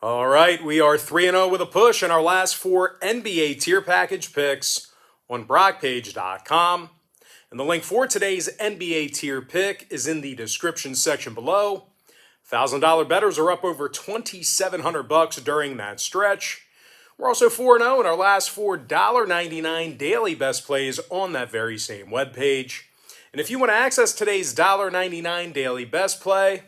All right, we are 3-0 with a push in our last 4 NBA tier package picks on BrockPage.com. And the link for today's NBA tier pick is in the description section below. $1,000 bettors are up over $2,700 during that stretch. We're also 4-0 in our last 4 $1.99 daily best plays on that very same webpage. And if you want to access today's $1.99 daily best play,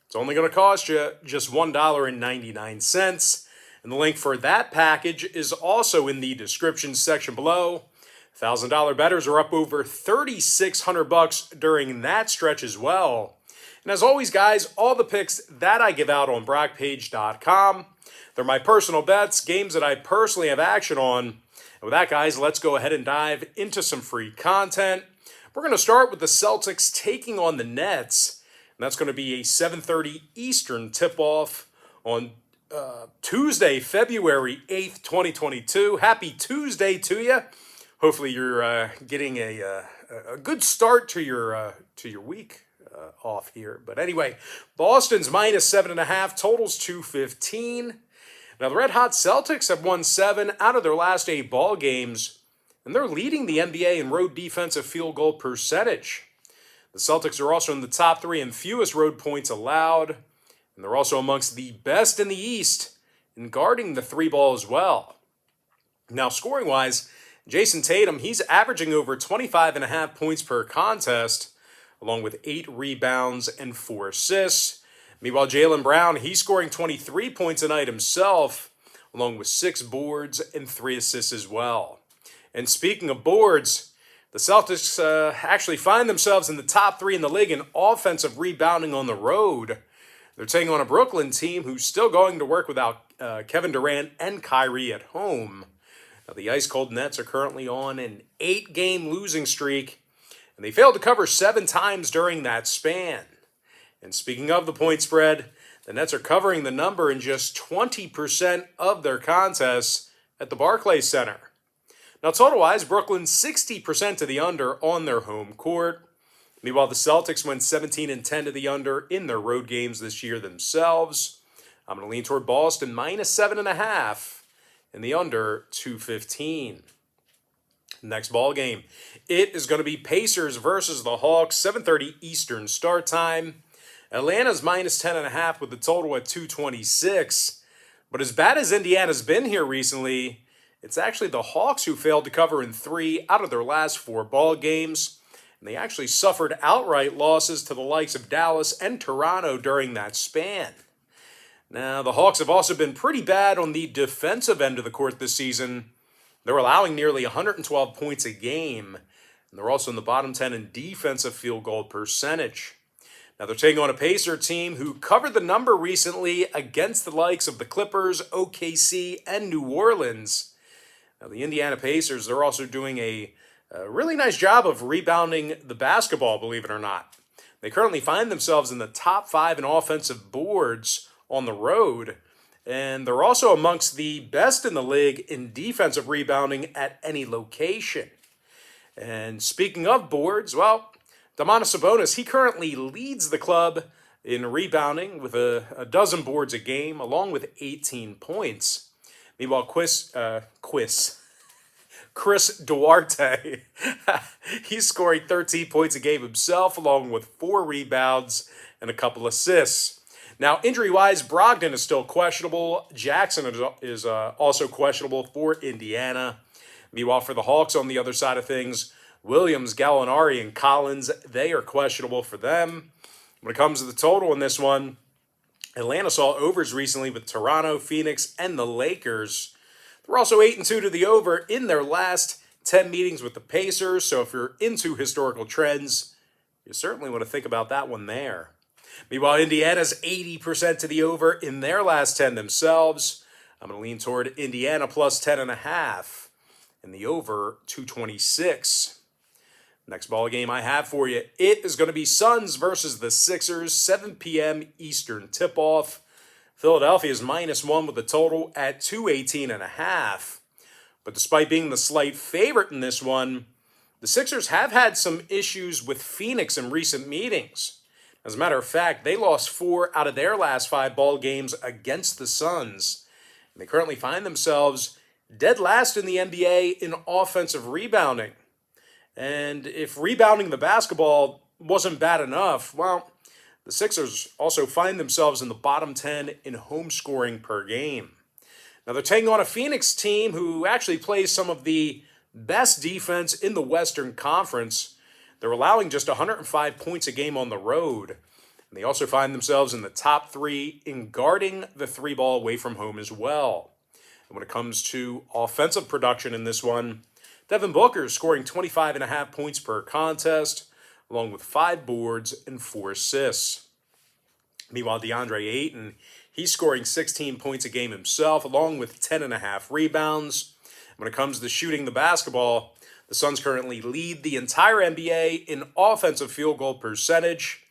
it's only going to cost you just $1.99. And the link for that package is also in the description section below. $1,000 bettors are up over $3,600 during that stretch as well. And as always, guys, all the picks that I give out on BrockPage.com, they're my personal bets, games that I personally have action on. And with that, guys, let's go ahead and dive into some free content. We're going to start with the Celtics taking on the Nets. And that's going to be a 7:30 Eastern tip-off on Tuesday, February 8th, 2022. Happy Tuesday to you. Hopefully you're getting a good start to your week off here. But anyway, Boston's -7.5, totals 215. Now the Red Hot Celtics have won 7 out of their last 8 ball games, and they're leading the NBA in road defensive field goal percentage. The Celtics are also in the top 3 in fewest road points allowed, and they're also amongst the best in the East in guarding the 3 ball as well. Now, scoring-wise, Jason Tatum, he's averaging over 25.5 points per contest, along with 8 rebounds and 4 assists. Meanwhile, Jaylen Brown, he's scoring 23 points a night himself, along with 6 boards and 3 assists as well. And speaking of boards, the Celtics actually find themselves in the top 3 in the league in offensive rebounding on the road. They're taking on a Brooklyn team who's still going to work without Kevin Durant and Kyrie at home. Now, the ice-cold Nets are currently on an 8-game losing streak, and they failed to cover 7 times during that span. And speaking of the point spread, the Nets are covering the number in just 20% of their contests at the Barclays Center. Now, total-wise, Brooklyn's 60% to the under on their home court. Meanwhile, the Celtics went 17-10 to the under in their road games this year themselves. I'm going to lean toward Boston -7.5 in the under 215. Next ball game, it is going to be Pacers versus the Hawks, 7:30 Eastern start time. Atlanta's -10.5 with the total at 226. But as bad as Indiana's been here recently, it's actually the Hawks who failed to cover in 3 out of their last 4 ball games. And they actually suffered outright losses to the likes of Dallas and Toronto during that span. Now, the Hawks have also been pretty bad on the defensive end of the court this season. They're allowing nearly 112 points a game. And they're also in the bottom 10 in defensive field goal percentage. Now, they're taking on a Pacer team who covered the number recently against the likes of the Clippers, OKC, and New Orleans. Now, the Indiana Pacers, they're also doing a really nice job of rebounding the basketball, believe it or not. They currently find themselves in the top 5 in offensive boards on the road, and they're also amongst the best in the league in defensive rebounding at any location. And speaking of boards, well, Domantas Sabonis, he currently leads the club in rebounding with a dozen boards a game, along with 18 points. Meanwhile, Chris Duarte, he's scoring 13 points a game himself, along with 4 rebounds and a couple assists. Now, injury-wise, Brogdon is still questionable. Jackson is also questionable for Indiana. Meanwhile, for the Hawks on the other side of things, Williams, Gallinari, and Collins, they are questionable for them. When it comes to the total in this one, Atlanta saw overs recently with Toronto, Phoenix, and the Lakers. They're also 8-2 to the over in their last 10 meetings with the Pacers, so if you're into historical trends, you certainly want to think about that one there. Meanwhile, Indiana's 80% to the over in their last 10 themselves. I'm going to lean toward Indiana plus 10.5 in the over 226. Next ball game I have for you, it is going to be Suns versus the Sixers, 7 p.m. Eastern tip-off. Philadelphia is -1 with the total at 218.5. But despite being the slight favorite in this one, the Sixers have had some issues with Phoenix in recent meetings. As a matter of fact, they lost 4 out of their last 5 ball games against the Suns. And they currently find themselves dead last in the NBA in offensive rebounding. And if rebounding the basketball wasn't bad enough, well, the Sixers also find themselves in the bottom 10 in home scoring per game. Now they're taking on a Phoenix team who actually plays some of the best defense in the Western Conference. They're allowing just 105 points a game on the road. And they also find themselves in the top 3 in guarding the 3 ball away from home as well. And when it comes to offensive production in this one, Devin Booker is scoring 25.5 points per contest, along with 5 boards and 4 assists. Meanwhile, DeAndre Ayton, he's scoring 16 points a game himself, along with 10.5 rebounds. When it comes to shooting the basketball, the Suns currently lead the entire NBA in offensive field goal percentage.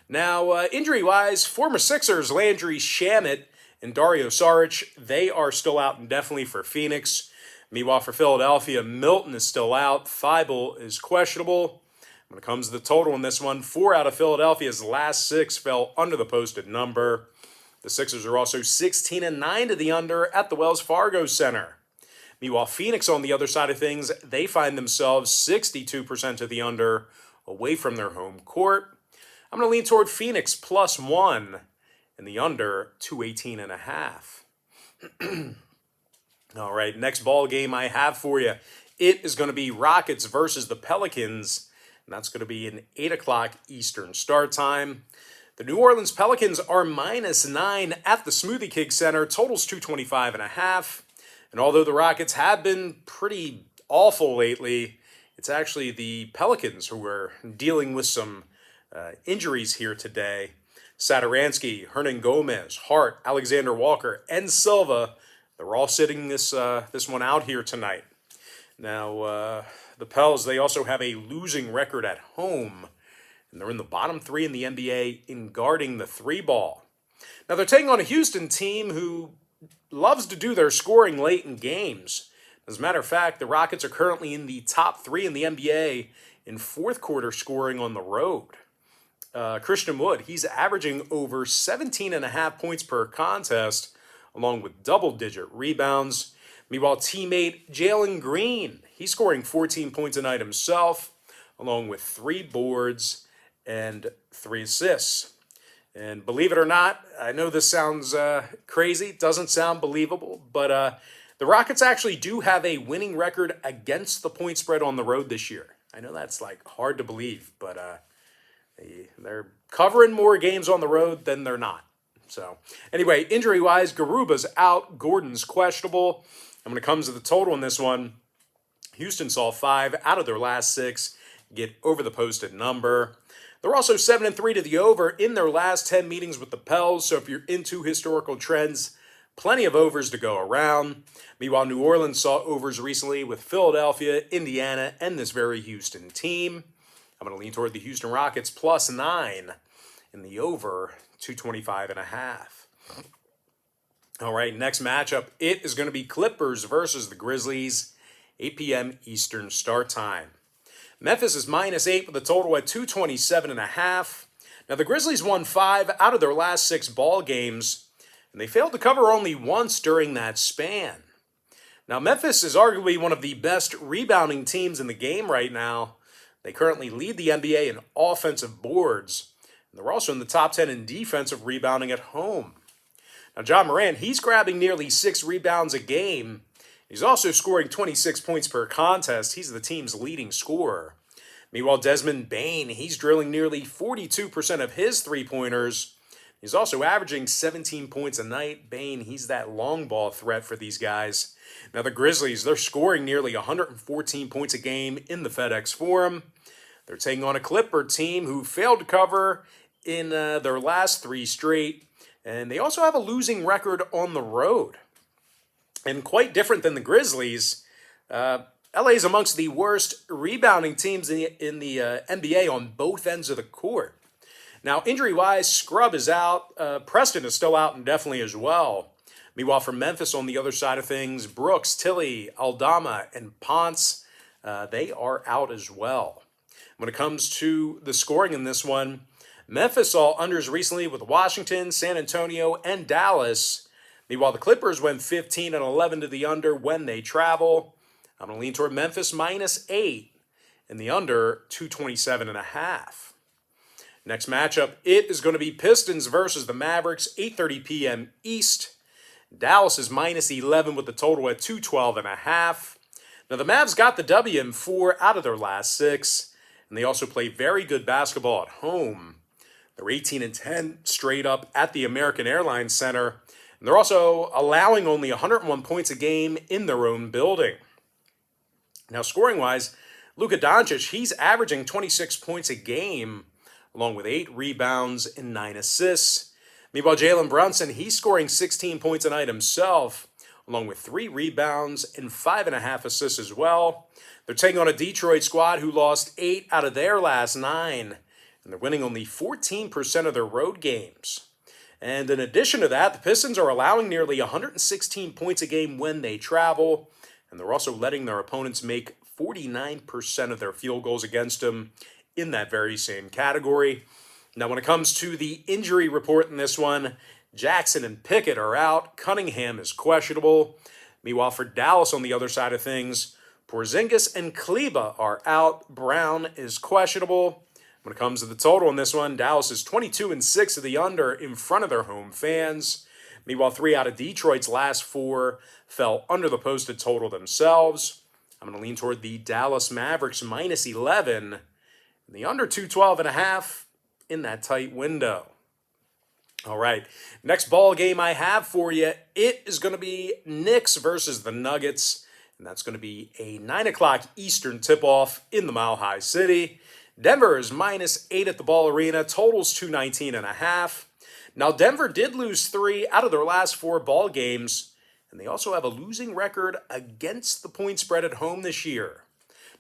Now, injury-wise, former Sixers Landry Shamet and Dario Saric, they are still out indefinitely for Phoenix. Meanwhile, for Philadelphia, Milton is still out. Thibault is questionable. When it comes to the total in this one, 4 out of Philadelphia's last 6 fell under the posted number. The Sixers are also 16-9 to the under at the Wells Fargo Center. Meanwhile, Phoenix, on the other side of things, they find themselves 62% to the under away from their home court. I'm going to lean toward Phoenix +1 and the under 218.5. All right, next ball game I have for you. It is going to be Rockets versus the Pelicans, and that's going to be an 8 o'clock Eastern start time. The New Orleans Pelicans are -9 at the Smoothie King Center. Totals 225.5. And although the Rockets have been pretty awful lately, it's actually the Pelicans who are dealing with some injuries here today. Satoransky, Hernan Gomez, Hart, Alexander Walker, and Silva, they're all sitting this one out here tonight. Now, the Pels, they also have a losing record at home, and they're in the bottom 3 in the NBA in guarding the 3 ball. Now, they're taking on a Houston team who loves to do their scoring late in games. As a matter of fact, the Rockets are currently in the top 3 in the NBA in fourth quarter scoring on the road. Christian Wood, he's averaging over 17.5 points per contest, along with double-digit rebounds. Meanwhile, teammate Jalen Green, he's scoring 14 points a night himself, along with 3 boards and 3 assists. And believe it or not, I know this sounds crazy, doesn't sound believable, but the Rockets actually do have a winning record against the point spread on the road this year. I know that's hard to believe, but they're covering more games on the road than they're not. So anyway, injury-wise, Garuba's out, Gordon's questionable. And when it comes to the total in this one, Houston saw 5 out of their last 6 get over the posted number. They're also 7-3 to the over in their last 10 meetings with the Pels, so if you're into historical trends, plenty of overs to go around. Meanwhile, New Orleans saw overs recently with Philadelphia, Indiana, and this very Houston team. I'm going to lean toward the Houston Rockets +9 in the over 225.5. All right, next matchup, it is going to be Clippers versus the Grizzlies, 8 p.m. Eastern start time. Memphis is -8 with a total at 227.5. Now, the Grizzlies won 5 out of their last 6 ball games, and they failed to cover only once during that span. Now, Memphis is arguably one of the best rebounding teams in the game right now. They currently lead the NBA in offensive boards, and they're also in the top 10 in defensive rebounding at home. Now, John Morant, he's grabbing nearly 6 rebounds a game. He's also scoring 26 points per contest. He's the team's leading scorer. Meanwhile, Desmond Bane, he's drilling nearly 42% of his three-pointers. He's also averaging 17 points a night. Bane, he's that long ball threat for these guys. Now, the Grizzlies, they're scoring nearly 114 points a game in the FedEx Forum. They're taking on a Clipper team who failed to cover in their last 3 straight. And they also have a losing record on the road. And quite different than the Grizzlies, LA is amongst the worst rebounding teams in the NBA on both ends of the court. Now, injury-wise, Scrub is out. Preston is still out indefinitely as well. Meanwhile, for Memphis on the other side of things, Brooks, Tilly, Aldama, and Ponce, they are out as well. When it comes to the scoring in this one, Memphis saw unders recently with Washington, San Antonio, and Dallas. Meanwhile, the Clippers went 15 and 11 to the under when they travel. I'm going to lean toward Memphis -8 and the under 227.5. Next matchup, it is going to be Pistons versus the Mavericks, 8:30 p.m. East. Dallas is -11 with the total at 212.5. Now, the Mavs got the W in 4 out of their last 6, and they also play very good basketball at home. They're 18 and 10 straight up at the American Airlines Center, and they're also allowing only 101 points a game in their own building. Now, scoring-wise, Luka Doncic, he's averaging 26 points a game, along with 8 rebounds and 9 assists. Meanwhile, Jalen Brunson, he's scoring 16 points a night himself, along with 3 rebounds and 5.5 assists as well. They're taking on a Detroit squad who lost 8 out of their last 9, and they're winning only 14% of their road games. And in addition to that, the Pistons are allowing nearly 116 points a game when they travel, and they're also letting their opponents make 49% of their field goals against them in that very same category. Now, when it comes to the injury report in this one, Jackson and Pickett are out. Cunningham is questionable. Meanwhile, for Dallas on the other side of things, Porzingis and Kleba are out. Brown is questionable. When it comes to the total in this one, Dallas is 22 and 6 to the under in front of their home fans. Meanwhile, 3 out of Detroit's last 4 fell under the posted total themselves. I'm going to lean toward the Dallas Mavericks -11 and the under 212.5 in that tight window. All right, next ball game I have for you, it is going to be Knicks versus the Nuggets, and that's going to be a 9 o'clock Eastern tip-off in the Mile High City. Denver is -8 at the Ball Arena, totals 219.5. Now, Denver did lose 3 out of their last 4 ball games, and they also have a losing record against the point spread at home this year.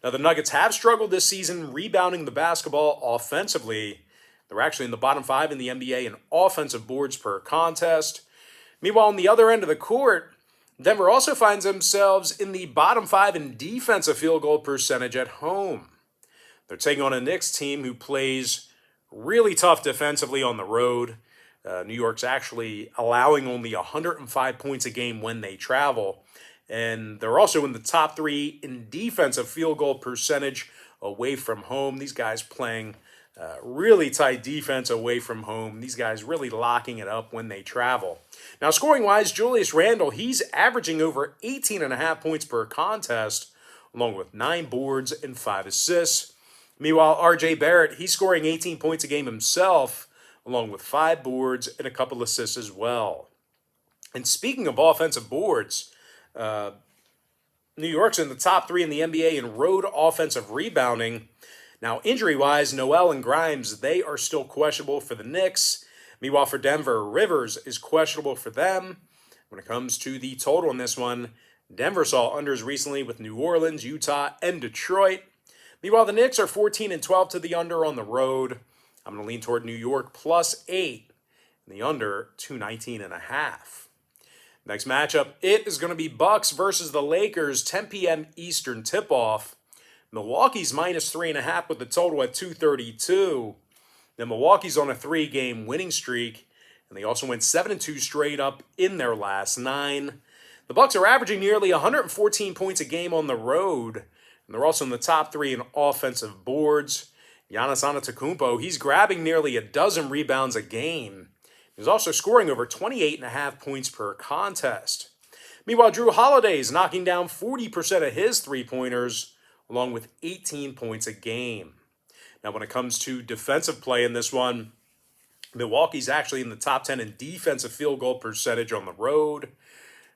Now, the Nuggets have struggled this season rebounding the basketball offensively. They're actually in the bottom 5 in the NBA in offensive boards per contest. Meanwhile, on the other end of the court, Denver also finds themselves in the bottom 5 in defensive field goal percentage at home. They're taking on a Knicks team who plays really tough defensively on the road. New York's actually allowing only 105 points a game when they travel. And they're also in the top 3 in defensive field goal percentage away from home. These guys playing really tight defense away from home. These guys really locking it up when they travel. Now, scoring-wise, Julius Randle, he's averaging over 18.5 points per contest, along with 9 boards and 5 assists. Meanwhile, R.J. Barrett, he's scoring 18 points a game himself, along with 5 boards and a couple assists as well. And speaking of offensive boards, New York's in the top 3 in the NBA in road offensive rebounding. Now, injury-wise, Noel and Grimes, they are still questionable for the Knicks. Meanwhile, for Denver, Rivers is questionable for them. When it comes to the total in this one, Denver saw unders recently with New Orleans, Utah, and Detroit. Meanwhile, the Knicks are 14 and 12 to the under on the road. I'm going to lean toward New York +8 and the under 219.5. Next matchup, it is going to be Bucks versus the Lakers, 10 p.m. Eastern tip-off. Milwaukee's -3.5 with the total at 232. Then Milwaukee's on a 3-game winning streak, and they also went 7-2 straight up in their last 9. The Bucks are averaging nearly 114 points a game on the road, and they're also in the top 3 in offensive boards. Giannis Antetokounmpo, he's grabbing nearly a dozen rebounds a game. He's also scoring over 28.5 points per contest. Meanwhile, Drew Holiday is knocking down 40% of his three-pointers, along with 18 points a game. Now, when it comes to defensive play in this one, Milwaukee's actually in the top 10 in defensive field goal percentage on the road.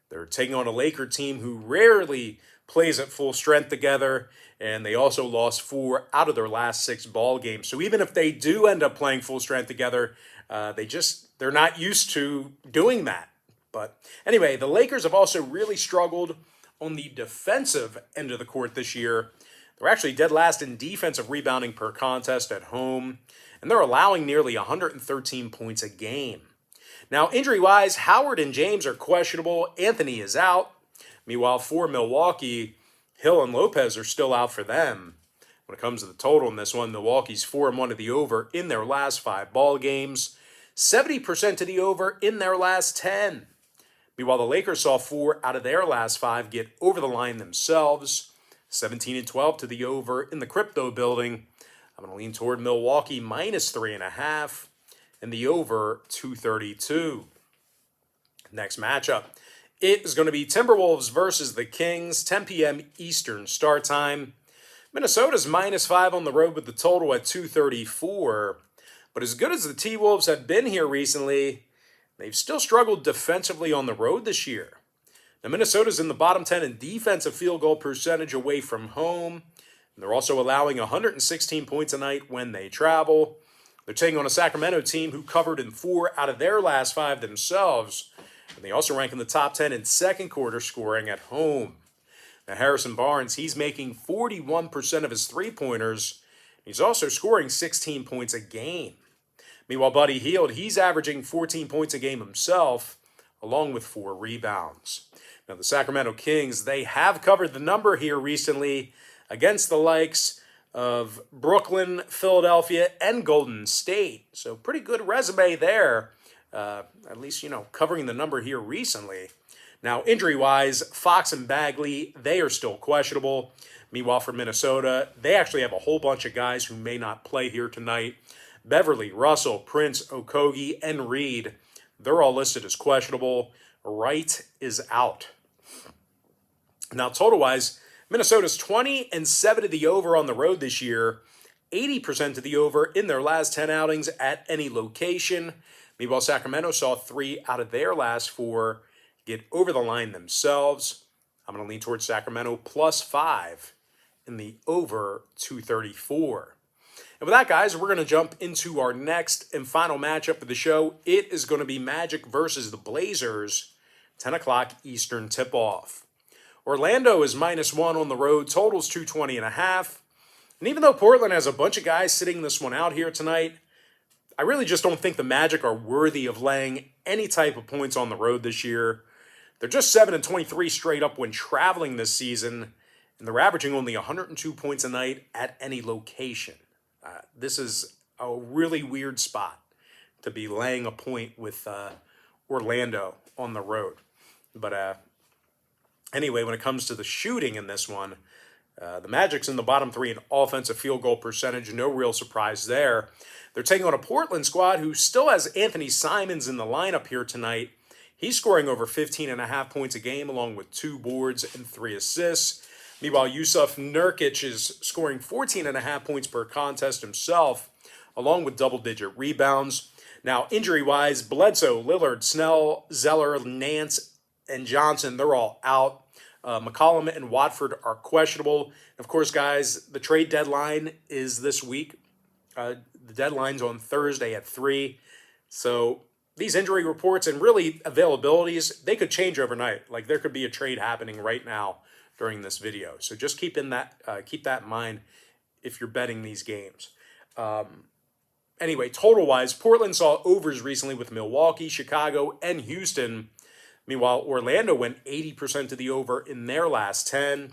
They're taking on a Laker team who rarely plays at full strength together, and they also lost 4 out of their last 6 ball games. So even if they do end up playing full strength together, they're not used to doing that. But anyway, the Lakers have also really struggled on the defensive end of the court this year. They're actually dead last in defensive rebounding per contest at home, and they're allowing nearly 113 points a game. Now, injury-wise, Howard and James are questionable. Anthony is out. Meanwhile, for Milwaukee, Hill and Lopez are still out for them. When it comes to the total in this one, Milwaukee's 4-1 to the over in their last 5 ball games, 70% to the over in their last 10. Meanwhile, the Lakers saw 4 out of their last 5 get over the line themselves, 17-12 to the over in the crypto building. I'm going to lean toward Milwaukee minus 3.5 and the over 232. Next matchup, it is going to be Timberwolves versus the Kings, 10 p.m. Eastern start time. Minnesota's minus 5 on the road with the total at 234. But as good as the T-Wolves have been here recently, they've still struggled defensively on the road this year. Now, Minnesota's in the bottom 10 in defensive field goal percentage away from home. And they're also allowing 116 points a night when they travel. They're taking on a Sacramento team who covered in 4 out of their last 5 themselves. And they also rank in the top 10 in second quarter scoring at home. Now, Harrison Barnes, he's making 41% of his three-pointers. He's also scoring 16 points a game. Meanwhile, Buddy Hield, he's averaging 14 points a game himself, along with 4 rebounds. Now, the Sacramento Kings, they have covered the number here recently against the likes of Brooklyn, Philadelphia, and Golden State. So pretty good resume there, at least, covering the number here recently. Now, injury-wise, Fox and Bagley, they are still questionable. Meanwhile, for Minnesota, they actually have a whole bunch of guys who may not play here tonight. Beverly, Russell, Prince, Okogie, and Reed, they're all listed as questionable. Wright is out. Now, total-wise, Minnesota's 20-7 to the over on the road this year, 80% to the over in their last 10 outings at any location. Meanwhile, Sacramento saw 3 out of their last 4 get over the line themselves. I'm going to lean towards Sacramento plus 5 in the over 234. And with that, guys, we're going to jump into our next and final matchup of the show. It is going to be Magic versus the Blazers, 10 o'clock Eastern tip-off. Orlando is minus 1 on the road, totals 220.5. And even though Portland has a bunch of guys sitting this one out here tonight, I really just don't think the Magic are worthy of laying any type of points on the road this year. They're just 7-23 straight up when traveling this season, and they're averaging only 102 points a night at any location. This is a really weird spot to be laying a point with Orlando on the road. But anyway, when it comes to the shooting in this one, the Magic's in the bottom 3 in offensive field goal percentage. No real surprise there. They're taking on a Portland squad who still has Anthony Simons in the lineup here tonight. He's scoring over 15.5 points a game, along with 2 boards and 3 assists. Meanwhile, Yusuf Nurkic is scoring 14.5 points per contest himself, along with double-digit rebounds. Now, injury-wise, Bledsoe, Lillard, Snell, Zeller, Nance, and Johnson, they're all out. McCollum and Watford are questionable. Of course, guys, the trade deadline is this week. The deadline's on Thursday at 3. So these injury reports and really availabilities, they could change overnight. Like, there could be a trade happening right now during this video. So just keep that in mind if you're betting these games. Anyway, total-wise, Portland saw overs recently with Milwaukee, Chicago, and Houston. Meanwhile, Orlando went 80% to the over in their last 10.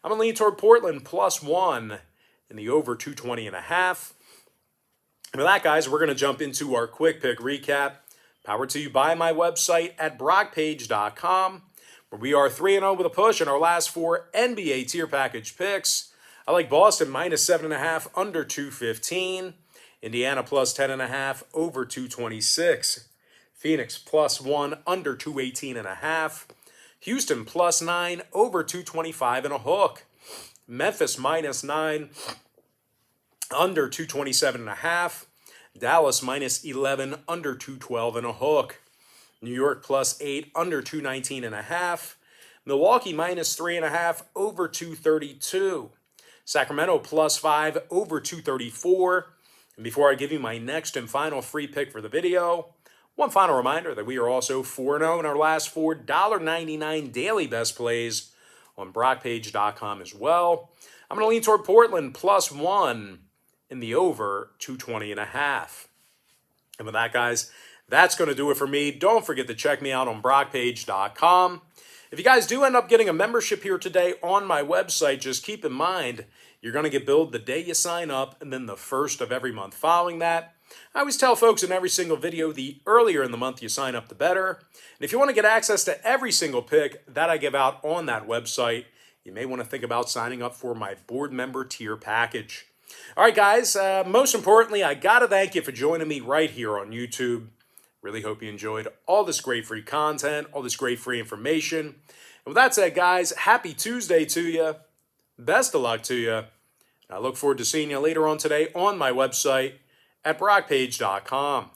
I'm going to lean toward Portland plus 1 in the over 220.5. And with that, guys, we're going to jump into our quick pick recap. Powered to you by my website at brockpage.com, where we are 3-0 with a push in our last 4 NBA tier package picks. I like Boston minus 7.5 under 215. Indiana plus 10.5 over 226. Phoenix plus 1 under 218.5. Houston plus 9 over 225 and a hook. Memphis minus 9 under 227.5. Dallas minus 11 under 212 and a hook. New York plus 8 under 219.5. Milwaukee minus 3.5 over 232. Sacramento plus 5 over 234. And before I give you my next and final free pick for the video, one final reminder that we are also 4-0 in our last 4 $1.99 daily best plays on brockpage.com as well. I'm going to lean toward Portland plus 1 in the over 220.5. And with that, guys, that's going to do it for me. Don't forget to check me out on brockpage.com. If you guys do end up getting a membership here today on my website, just keep in mind you're going to get billed the day you sign up and then the first of every month following that. I always tell folks in every single video, the earlier in the month you sign up, the better. And if you want to get access to every single pick that I give out on that website, you may want to think about signing up for my board member tier package. All right, guys, most importantly, I got to thank you for joining me right here on YouTube. Really hope you enjoyed all this great free content, all this great free information. And with that said, guys, happy Tuesday to you. Best of luck to you. And I look forward to seeing you later on today on my website at brockpage.com.